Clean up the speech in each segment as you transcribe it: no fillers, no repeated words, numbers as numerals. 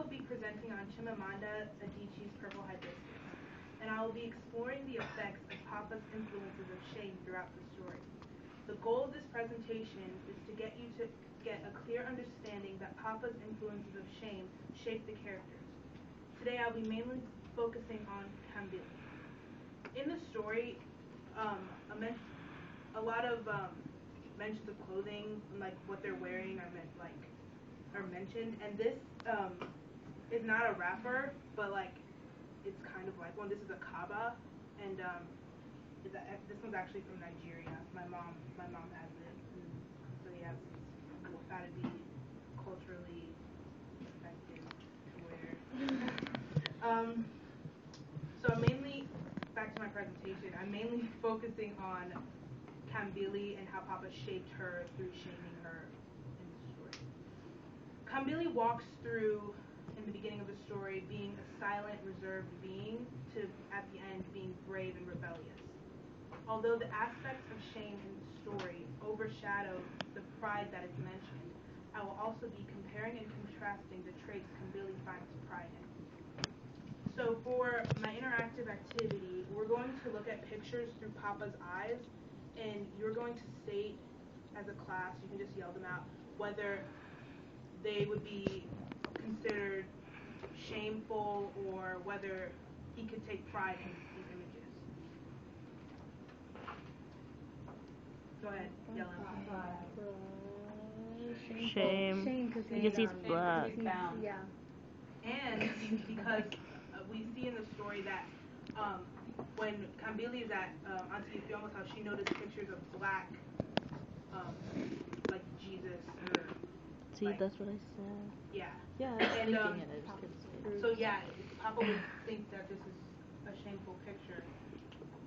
will be presenting on Chimamanda Adichie's Purple Hibiscus, and I will be exploring the effects of Papa's influences of shame throughout the story. The goal of this presentation is to get you to get a clear understanding that Papa's influences of shame shape the characters. Today I'll be mainly focusing on Kambili. In the story, a lot of mentions of clothing, like what they're wearing, are mentioned, and this is not a wrapper, but like it's kind of like one. This is a kaba, and this one's actually from Nigeria. My mom has it, and so yeah, it's gotta be culturally effective to wear. So I'm mainly, back to my presentation, I'm mainly focusing on Kambili and how Papa shaped her through shaming her in the story. Kambili walks through, in the beginning of the story, being a silent, reserved being to, at the end, being brave and rebellious. Although the aspects of shame in the story overshadow the pride that is mentioned, I will also be comparing and contrasting the traits Kambili finds pride in. So for my interactive activity, we're going to look at pictures through Papa's eyes, and you're going to state as a class, you can just yell them out, whether they would be considered shameful or whether he could take pride in these images. Go ahead, yell them. Shame. Because he's black. Yeah. And because we see in the story that when Kambili is at Auntie Ifeoma's house, she noticed pictures of black, like Jesus. See, like, that's what I said. Yeah. Yeah. And so yeah, Papa would think that this is a shameful picture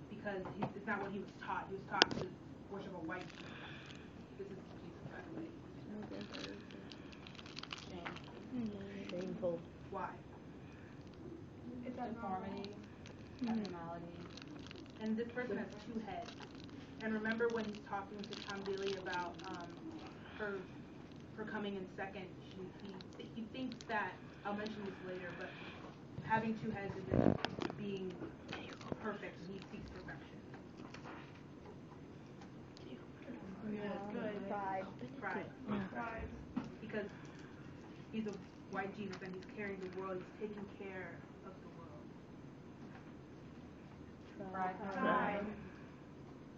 because it's not what he was taught. He was taught to worship a white Jesus. This is Jesus, by the way. Shameful. Why? It's deformity, abnormality. And this person has two heads. And remember when he's talking to Kambili about her coming in second, he thinks that, I'll mention this later, but having two heads isn't being perfect, and he seeks perfection. Good. Pride. Because he's a white Jesus and he's carrying the world, he's taking care of the world. Pride.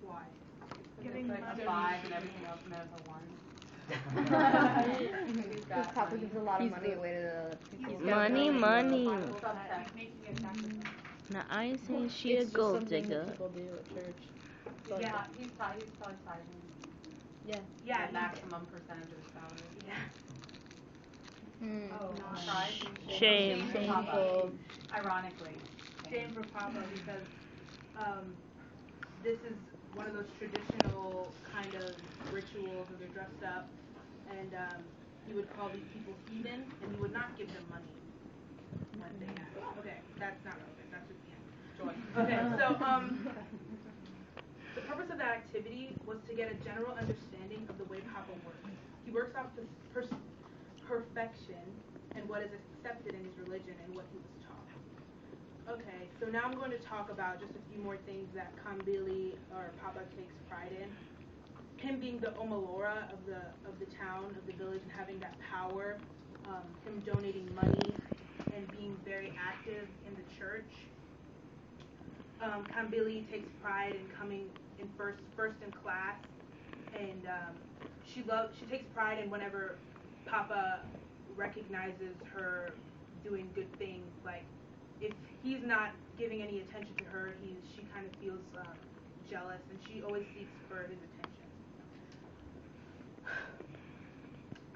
Why? It's like a 5 and everything else and there's a 1. Because Papa gives a lot of money away to the people. Money. He's making a sacrifice. Now I ain't saying she a gold digger. People do at church. But yeah, he's probably tithing. Yeah. The maximum percentage of his salary. Yeah. Oh, pride. Shame. For Papa. Ironically. Shame for Papa because this is one of those traditional kind of rituals where they're dressed up, and he would call these people heathen, and he would not give them money when they asked. Okay, that's not relevant. That's just the end. Joy. Okay, so the purpose of that activity was to get a general understanding of the way Papa works. He works off this perfection and what is accepted in his religion and what he was taught. Okay, so now I'm going to talk about just a few more things that Kambili or Papa takes pride in. Him being the Omalora of the town, of the village, and having that power. Him donating money and being very active in the church. Kambili takes pride in coming in first in class, and she takes pride in whenever Papa recognizes her doing good things. Like if he's not giving any attention to her, she kind of feels jealous, and she always seeks for his attention.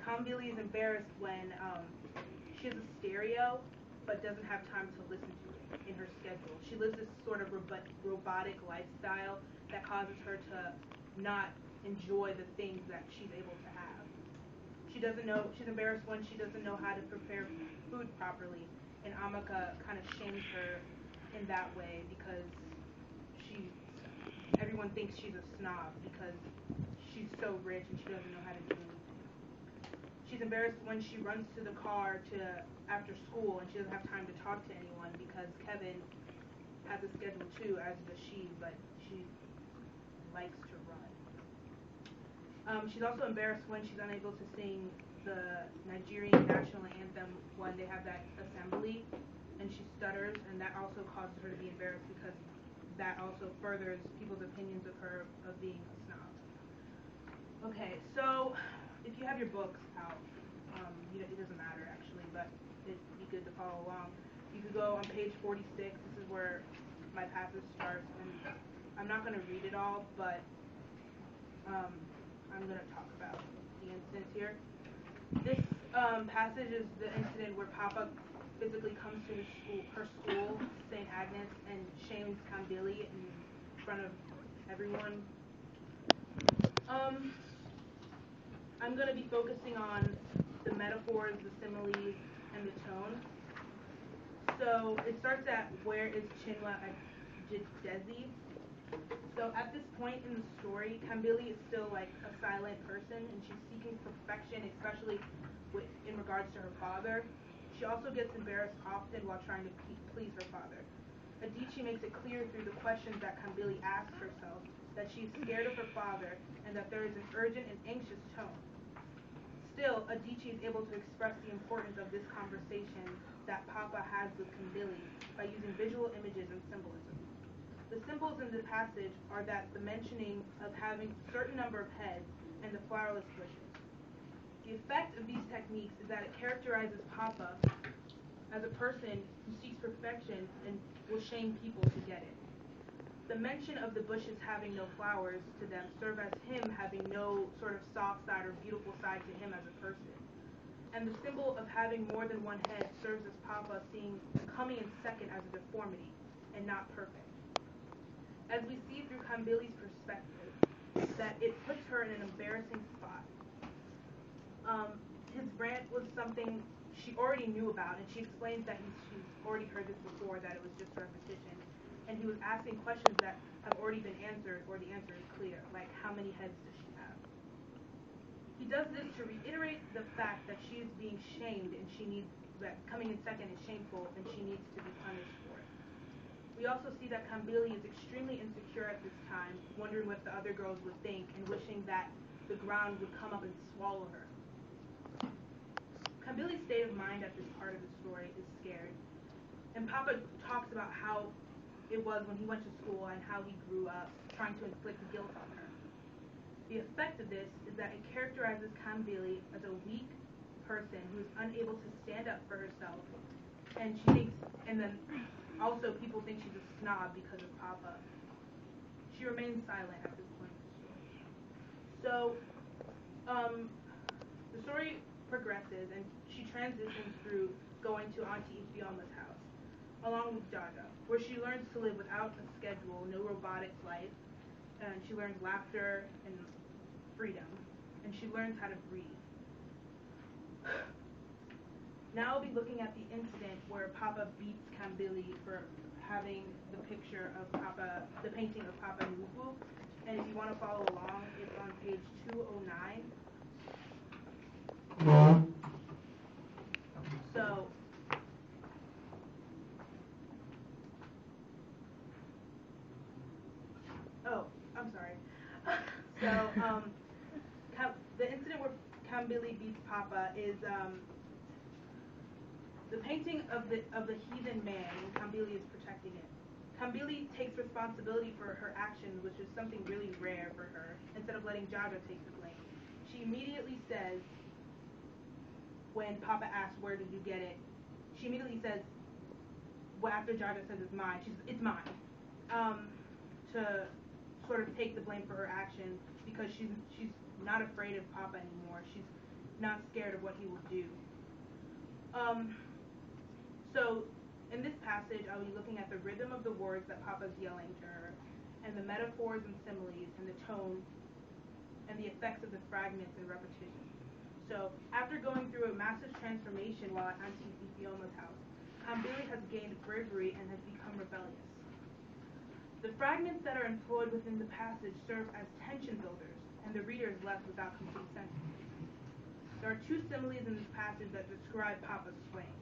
Kambili is embarrassed when she has a stereo but doesn't have time to listen to it in her schedule. She lives this sort of robotic lifestyle that causes her to not enjoy the things that she's able to have. She's embarrassed when she doesn't know how to prepare food properly, and Amaka kind of shames her in that way because everyone thinks she's a snob because she's so rich and she doesn't know how to do anything. she's embarrassed when she runs to the car after school and she doesn't have time to talk to anyone because Kevin has a schedule too, as does she, but she likes to run. She's also embarrassed when she's unable to sing the Nigerian national anthem when they have that assembly, and she stutters, and that also causes her to be embarrassed because that also furthers people's opinions of her of being a snob. Okay, so if you have your books out, it doesn't matter actually, but it'd be good to follow along. You could go on page 46. This is where my passage starts, and I'm not going to read it all, but I'm going to talk about the incidents here. This passage is the incident where Papa physically comes to her school, St. Agnes, and shames Kambili in front of everyone. I'm going to be focusing on the metaphors, the similes, and the tone. So it starts at where is Chinua Ajidezi. So at this point in the story, Kambili is still like a silent person, and she's seeking perfection, especially in regards to her father. She also gets embarrassed often while trying to please her father. Adichie makes it clear through the questions that Kambili asks herself that she's scared of her father and that there is an urgent and anxious tone. Still, Adichie is able to express the importance of this conversation that Papa has with Kambili by using visual images and symbolism. The symbols in the passage are that the mentioning of having a certain number of heads and the flowerless bushes. The effect of these techniques is that it characterizes Papa as a person who seeks perfection and will shame people to get it. The mention of the bushes having no flowers to them serve as him having no sort of soft side or beautiful side to him as a person. And the symbol of having more than one head serves as Papa seeing coming in second as a deformity and not perfect. As we see through Kambili's perspective, that it puts her in an embarrassing spot. His rant was something she already knew about, and she explains that she's already heard this before, that it was just repetition. And he was asking questions that have already been answered, or the answer is clear, like how many heads does she have? He does this to reiterate the fact that she is being shamed, and that coming in second is shameful, and she needs to be punished for it. We also see that Kambili is extremely insecure at this time, wondering what the other girls would think, and wishing that the ground would come up and swallow her. Kambili's state of mind at this part of the story is scared, and Papa talks about how it was when he went to school and how he grew up trying to inflict guilt on her. The effect of this is that it characterizes Kambili as a weak person who is unable to stand up for herself, and then also people think she's a snob because of Papa. She remains silent at this point in the story. So, the story progresses, and she transitions through going to Auntie Ifeoma's house, along with Jaja, where she learns to live without a schedule, no robotic life, and she learns laughter and freedom, and she learns how to breathe. Now I'll be looking at the incident where Papa beats Kambili for having the picture of Papa, the painting of Papa Nubu, and if you want to follow along, it's on page 209. So, I'm sorry. So, the incident where Kambili beats Papa is the painting of the heathen man, and Kambili is protecting it. Kambili takes responsibility for her actions, which is something really rare for her, instead of letting Jaja take the blame. She immediately says, when Papa asks, where did you get it, she immediately says, well, after Jaja says it's mine, it's mine, to sort of take the blame for her actions, because she's not afraid of Papa anymore. She's not scared of what he will do. So in this passage, I'll be looking at the rhythm of the words that Papa's yelling to her, and the metaphors and similes, and the tone, and the effects of the fragments and repetition. So after going through a massive transformation while at Auntie Ifeoma's house, Kambili has gained bravery and has become rebellious. The fragments that are employed within the passage serve as tension builders, and the reader is left without complete sentences. There are two similes in this passage that describe Papa's swaying.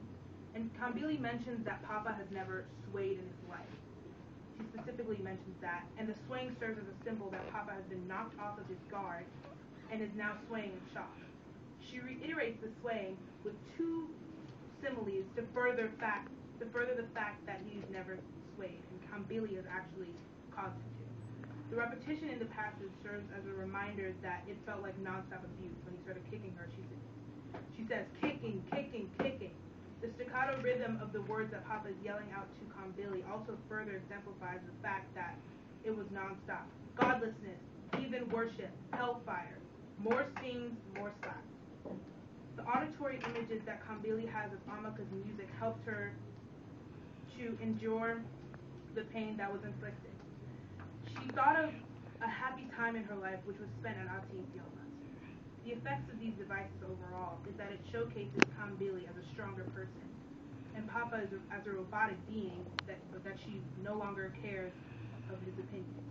And Kambili mentions that Papa has never swayed in his life. She specifically mentions that, and the swaying serves as a symbol that Papa has been knocked off of his guard and is now swaying in shock. She reiterates the swaying with two similes to further the fact that he's never swayed, and Kambili has actually caused him to. The repetition in the passage serves as a reminder that it felt like nonstop abuse when he started kicking her. She says, kicking, kicking, kicking. The staccato rhythm of the words that Papa is yelling out to Kambili also further exemplifies the fact that it was nonstop. Godlessness, heathen worship, hellfire, more stings, more slaps. The auditory images that Kambili has of Amaka's music helped her to endure the pain that was inflicted. She thought of a happy time in her life which was spent at Ati's Yomas. The effects of these devices overall is that it showcases Kambili as a stronger person, and Papa as a robotic being that she no longer cares of his opinions.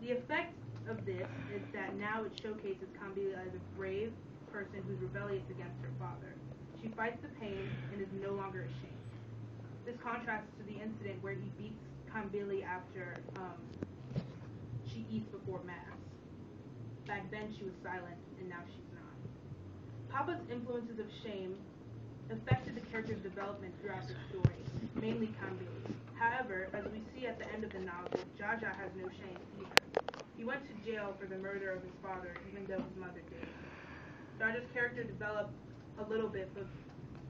The effect of this is that now it showcases Kambili as a brave person who's rebellious against her father. She fights the pain and is no longer ashamed. This contrasts to the incident where he beats Kambili after she eats before Mass. Back then she was silent, and now she's not. Papa's influences of shame affected the character's development throughout the story, mainly Kambili. However, as we see at the end of the novel, Jaja has no shame either. He went to jail for the murder of his father, even though his mother did. Jaja's character developed a little bit, but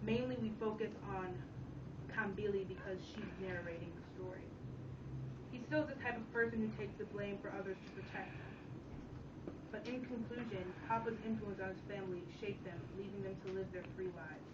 mainly we focus on Kambili because she's narrating the story. He's still the type of person who takes the blame for others to protect them. But in conclusion, Papa's influence on his family shaped them, leaving them to live their free lives.